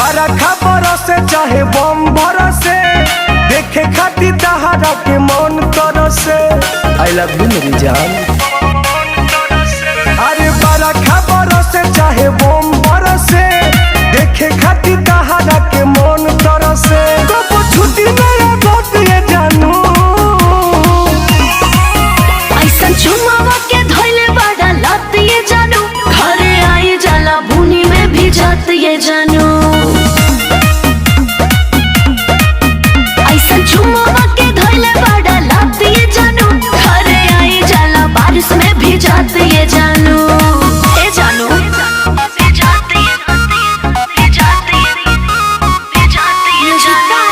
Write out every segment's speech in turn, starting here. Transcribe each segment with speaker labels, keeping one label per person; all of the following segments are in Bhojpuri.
Speaker 1: बरखा बरसे चाहे बम बरसे, देखे खातिर दहाड़ा के मन तरसे। आई लव यू मेरी जान। अरे बरखा बरसे चाहे बम बरसे, देखे खातिर दहाड़ा के मन तरसे। कब छुट्टी मेरा बहुत ये जानू,
Speaker 2: ऐसा चुमावा के धोइले बड़ा लत ये जानू, घरे आई जाला भूनी में भी जात ये जानू। ऐसा चुमावा के धोइले बड़ा लत ये जानू, घरे आई जाला बारिश में भी जात ये जानू। ए जानू भी जाती है, भी जाती है, भी जाती है जानू।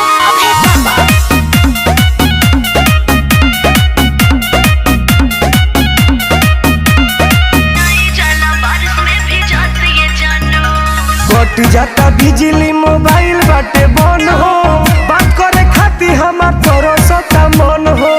Speaker 1: कट जाता बिजली मोबाइल बाटे बन हो, बात करे खातिर हमार तोरो सता मन हो।